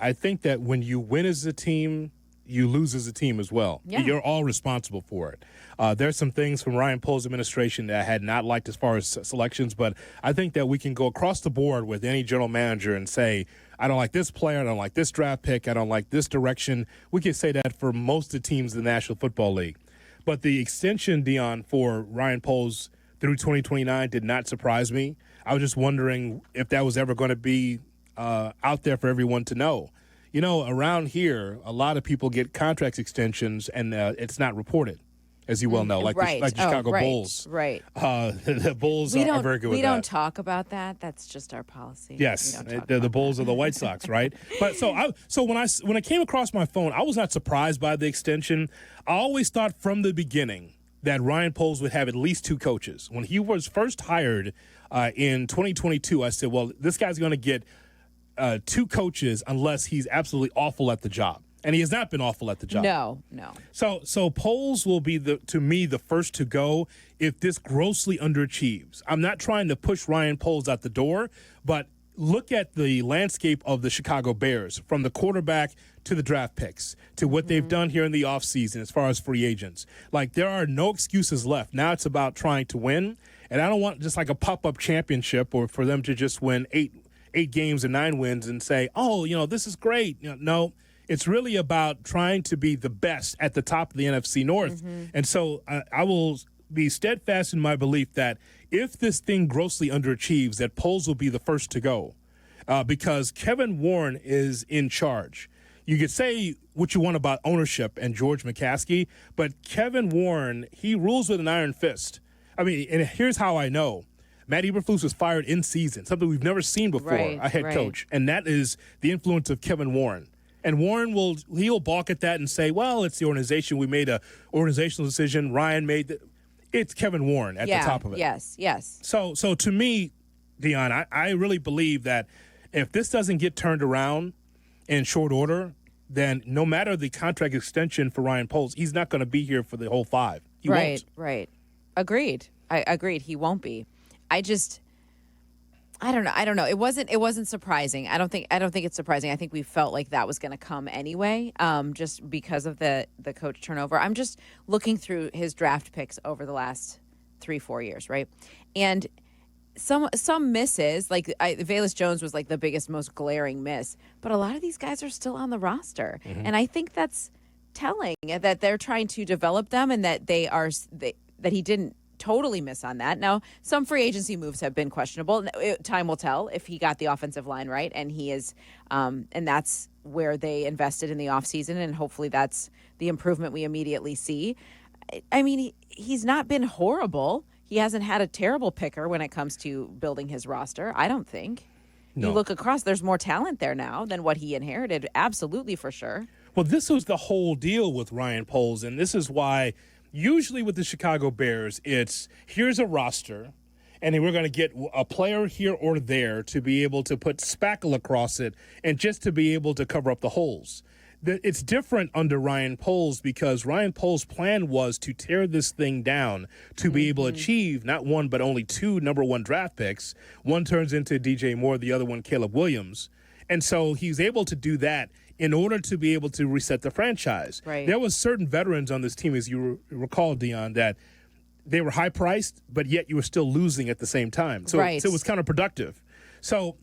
I think that when you win as a team, you lose as a team as well. Yeah. You're all responsible for it. There's some things from Ryan Poles' administration that I had not liked as far as selections, but I think that we can go across the board with any general manager and say, I don't like this player, I don't like this draft pick, I don't like this direction. We can say that for most of the teams in the National Football League. But the extension, Dionne, for Ryan Poles through 2029 did not surprise me. I was just wondering if that was ever going to be out there for everyone to know. You know, around here, a lot of people get contract extensions, and it's not reported, as you well know, like right. the Chicago right. Bulls. Right. The Bulls are very good with that. We don't talk about that. That's just our policy. Yes, the Bulls are the White Sox, right? But so when I came across my phone, I was not surprised by the extension. I always thought from the beginning that Ryan Poles would have at least two coaches. When he was first hired in 2022, I said, well, this guy's going to get two coaches unless he's absolutely awful at the job. And he has not been awful at the job. No. So Poles will be, to me, the first to go if this grossly underachieves. I'm not trying to push Ryan Poles out the door, but look at the landscape of the Chicago Bears, from the quarterback to the draft picks to what they've done here in the offseason as far as free agents. Like, there are no excuses left. Now it's about trying to win. And I don't want just like a pop-up championship or for them to just win eight games and 9 wins and say, oh, this is great. No, it's really about trying to be the best at the top of the NFC North. And so I will be steadfast in my belief that if this thing grossly underachieves, that Poles will be the first to go because Kevin Warren is in charge. You could say what you want about ownership and George McCaskey, but Kevin Warren, he rules with an iron fist. I mean, and here's how I know. Matt Eberflus was fired in season, something we've never seen before, a head coach. And that is the influence of Kevin Warren. And Warren he'll balk at that and say, well, it's the organization. We made a organizational decision. Ryan made it's Kevin Warren at the top of it. Yes. So to me, Dionne, I really believe that if this doesn't get turned around in short order, then no matter the contract extension for Ryan Poles, he's not going to be here for the whole 5. He won't. Right. Agreed. Agreed. He won't be. I don't know. It wasn't surprising. I don't think it's surprising. I think we felt like that was going to come anyway, just because of the coach turnover. I'm just looking through his draft picks over the last 3-4 years, right? And some misses, like Velus Jones was like the biggest, most glaring miss, but a lot of these guys are still on the roster, and I think that's telling that they're trying to develop them, and that that he didn't totally miss on that. Now, some free agency moves have been questionable. Time will tell if he got the offensive line right, and he is, and that's where they invested in the offseason, and hopefully that's the improvement we immediately see. I mean, he's not been horrible. He hasn't had a terrible picker when it comes to building his roster, I don't think. No. You look across, there's more talent there now than what he inherited, absolutely, for sure. Well, this was the whole deal with Ryan Poles, and this is why usually with the Chicago Bears, it's here's a roster, and then we're going to get a player here or there to be able to put spackle across it and just to be able to cover up the holes. It's different under Ryan Poles because Ryan Poles' plan was to tear this thing down to be able to achieve not one but only 2 number 1 draft picks. One turns into DJ Moore, the other one Caleb Williams. And so he's able to do that in order to be able to reset the franchise. Right. There was certain veterans on this team, as you recall, Dionne, that they were high-priced, but yet you were still losing at the same time. So, right. So it was counterproductive. So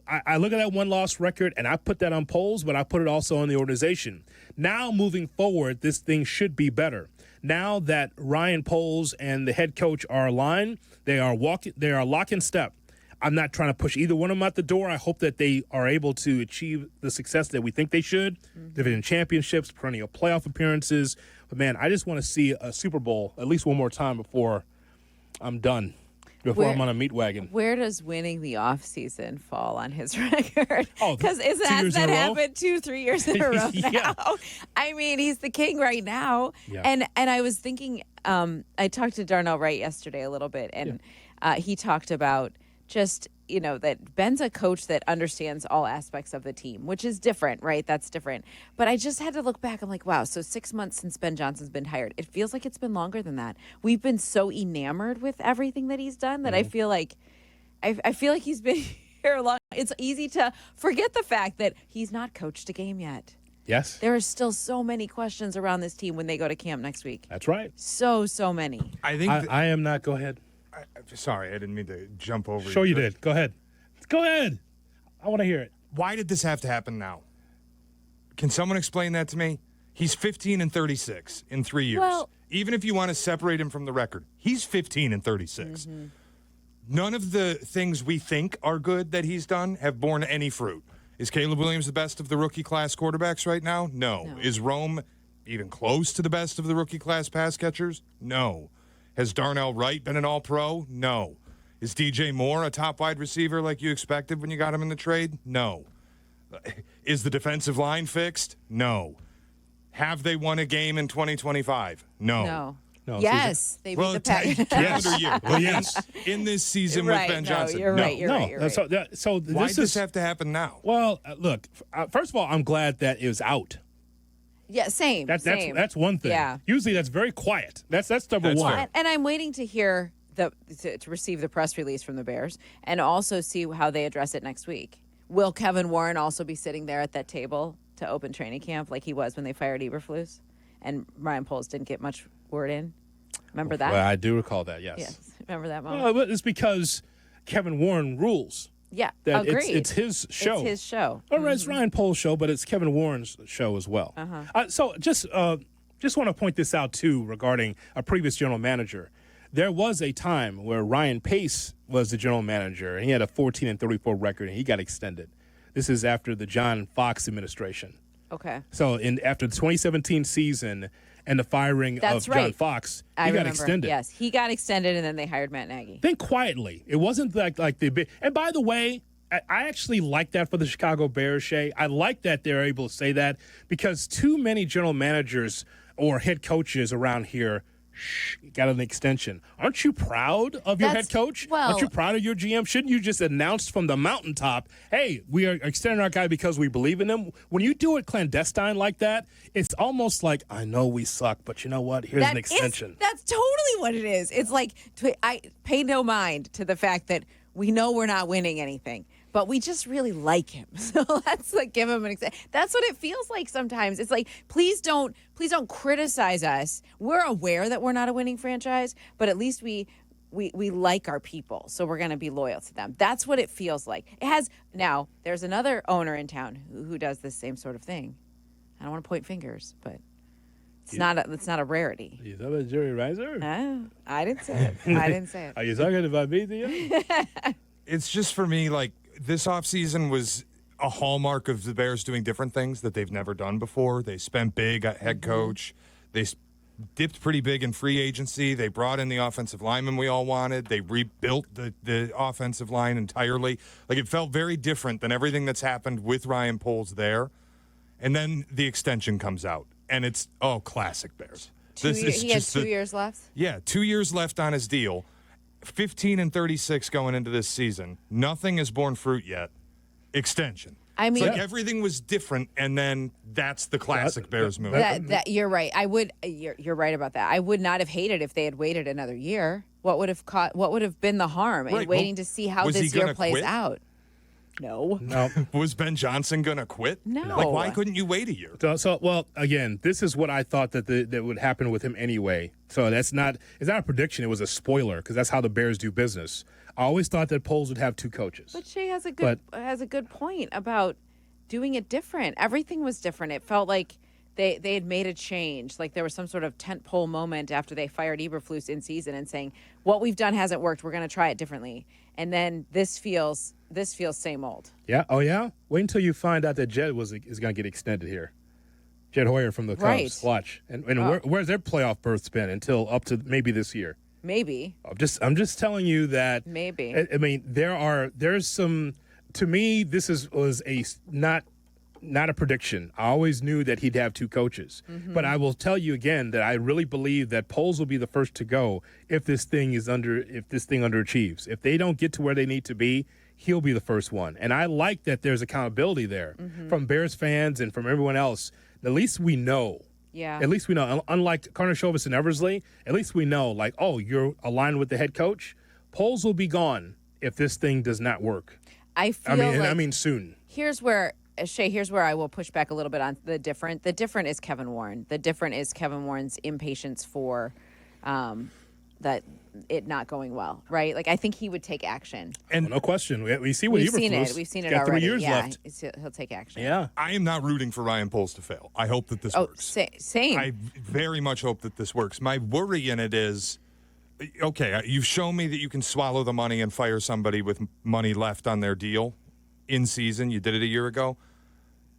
I look at that one-loss record, and I put that on Poles, but I put it also on the organization. Now, moving forward, this thing should be better. Now that Ryan Poles and the head coach are aligned, they are lock in step. I'm not trying to push either one of them out the door. I hope that they are able to achieve the success that we think they should. Division championships, perennial playoff appearances. But, man, I just want to see a Super Bowl at least one more time before I'm done, before I'm on a meat wagon. Where does winning the offseason fall on his record? Oh, because has that happened 2-3 years in a row now? Yeah. I mean, he's the king right now. Yeah. And I was thinking, I talked to Darnell Wright yesterday a little bit, and he talked about just, that Ben's a coach that understands all aspects of the team, which is different, right? That's different. But I just had to look back. I'm like, wow, so 6 months since Ben Johnson's been hired. It feels like it's been longer than that. We've been so enamored with everything that he's done that I feel like he's been here long It's easy to forget the fact that he's not coached a game yet. Yes. There are still so many questions around this team when they go to camp next week. That's right. So many. I think I am not. Go ahead. sorry, I didn't mean to jump over. Sure you did. Go ahead. Go ahead. I want to hear it. Why did this have to happen now? Can someone explain that to me? He's 15 and 36 in 3 years. Well, even if you want to separate him from the record, he's 15 and 36. None of the things we think are good that he's done have borne any fruit. Is Caleb Williams the best of the rookie class quarterbacks right now? No. Is Rome even close to the best of the rookie class pass catchers? No. Has Darnell Wright been an all-pro? No. Is DJ Moore a top wide receiver like you expected when you got him in the trade? No. Is the defensive line fixed? No. Have they won a game in 2025? No. No. Yes, they beat Well, the Packers. calendar year. Well, yes. In this season Right, with Ben no, Johnson. you're right, you're no. right, you're right. So Why this does is this have to happen now? well. Look. First of all, I'm glad that it was out. Yeah, same. Same. That's one thing. Yeah. Usually that's very quiet. That's number That's one. fair. And I'm waiting to hear to receive the press release from the Bears and also see how they address it next week. Will Kevin Warren also be sitting there at that table to open training camp like he was when they fired Eberflus and Ryan Poles didn't get much word in? Remember that? Well, I do recall that. Yes. Yes. Remember that moment? Well, but it's because Kevin Warren rules. Yeah. That Agreed. it's his show. It's his show. All right, it's Ryan Pohl's show, but it's Kevin Warren's show as well. So just want to point this out too regarding a previous general manager. There was a time where Ryan Pace was the general manager, and he had a 14 and 34 record, and he got extended. This is after the John Fox administration. Okay. So after the 2017 season and the firing That's of John right. Fox, I he got remember. extended. Yes, he got extended, and then they hired Matt Nagy. Think quietly. It wasn't like the big. And by the way, I actually like that for the Chicago Bears, Shay. I like that they're able to say that because too many general managers or head coaches around here got an extension. Aren't you proud of your head coach? Aren't you proud of your GM? Shouldn't you just announce from the mountaintop, hey, we are extending our guy because we believe in him? When you do it clandestine like that, it's almost like, I know we suck, but you know what? Here's an extension. That's totally what it is. It's like, I pay no mind to the fact that we know we're not winning anything, but we just really like him. So let's give him an example. That's what it feels like sometimes. It's like, please don't criticize us. We're aware that we're not a winning franchise, but at least we like our people, so we're going to be loyal to them. That's what it feels like. Now, there's another owner in town who does this same sort of thing. I don't want to point fingers, but it's not a rarity. Are you talking about Jerry Reiser? I didn't say it. I didn't say it. Are you talking about me, Theo? It's just for me, like, this offseason was a hallmark of the Bears doing different things that they've never done before. They spent big at head coach. They dipped pretty big in free agency. They brought in the offensive lineman we all wanted. They rebuilt the offensive line entirely. Like, it felt very different than everything that's happened with Ryan Poles there. And then the extension comes out, and it's, classic Bears. He had 2 years left? Yeah, 2 years left on his deal. 15 and 36 going into this season. Nothing has borne fruit yet. Extension. I mean, it's like everything was different, and then that's the classic Bears move. That you're right. You're right about that. I would not have hated if they had waited another year. What would have been the harm in waiting to see how this year plays out? No. Was Ben Johnson going to quit? No. Like, why couldn't you wait a year? Well, again, this is what I thought that would happen with him anyway. So it's not a prediction. It was a spoiler because that's how the Bears do business. I always thought that Poles would have two coaches. But Shay has a good point about doing it different. Everything was different. It felt like they had made a change. Like there was some sort of tentpole moment after they fired Eberflus in season and saying, what we've done hasn't worked. We're going to try it differently. And then this feels same old. Yeah. Oh, yeah? Wait until you find out that Jed is going to get extended here. Jed Hoyer from the Cubs. Right. Watch. And where's their playoff berth been until up to maybe this year? Maybe. I'm just telling you that. Maybe. I mean, there's some. To me, this was not a prediction. I always knew that he'd have two coaches. Mm-hmm. But I will tell you again that I really believe that Poles will be the first to go if this thing underachieves. If they don't get to where they need to be, he'll be the first one. And I like that there's accountability there from Bears fans and from everyone else. At least we know. Yeah. At least we know. Unlike Karnisovas and Eversley, at least we know, like, you're aligned with the head coach. Poles will be gone if this thing does not work. I feel I like soon. here's where Shay, here's where I will push back a little bit on the different. The different is Kevin Warren. The different is Kevin Warren's impatience for that it not going well, right? Like I think he would take action. And no question, we see what We've seen Eberflus. it. We've seen it got already. 3 years yeah, left. he'll take action. Yeah. I am not rooting for Ryan Poles to fail. I hope that this Oh, works. same. I very much hope that this works. My worry in it is, okay, you've shown me that you can swallow the money and fire somebody with money left on their deal in season. You did it a year ago.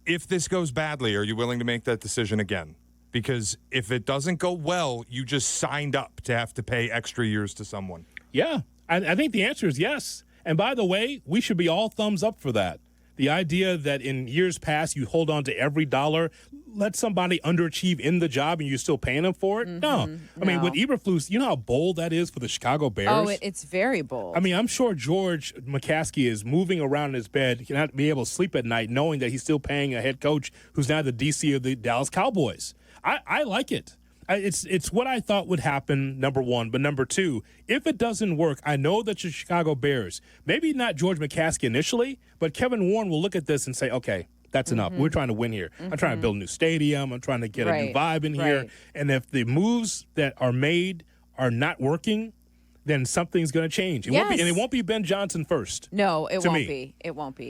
If this goes badly, are you willing to make that decision again? Because if it doesn't go well, you just signed up to have to pay extra years to someone. Yeah, I think the answer is yes. And by the way, we should be all thumbs up for that. The idea that in years past you hold on to every dollar, let somebody underachieve in the job and you're still paying them for it? No. I mean, with Eberflus, you know how bold that is for the Chicago Bears? Oh, it's very bold. I mean, I'm sure George McCaskey is moving around in his bed. He cannot be able to sleep at night knowing that he's still paying a head coach who's now the DC of the Dallas Cowboys. I like it. It's what I thought would happen, number one. But number two, if it doesn't work, I know that the Chicago Bears, maybe not George McCaskey initially, but Kevin Warren will look at this and say, okay, that's enough. We're trying to win here. I'm trying to build a new stadium. I'm trying to get a new vibe in here. And if the moves that are made are not working, then something's going to change. It won't be, and it won't be Ben Johnson first. No, it to won't me. be. It won't be.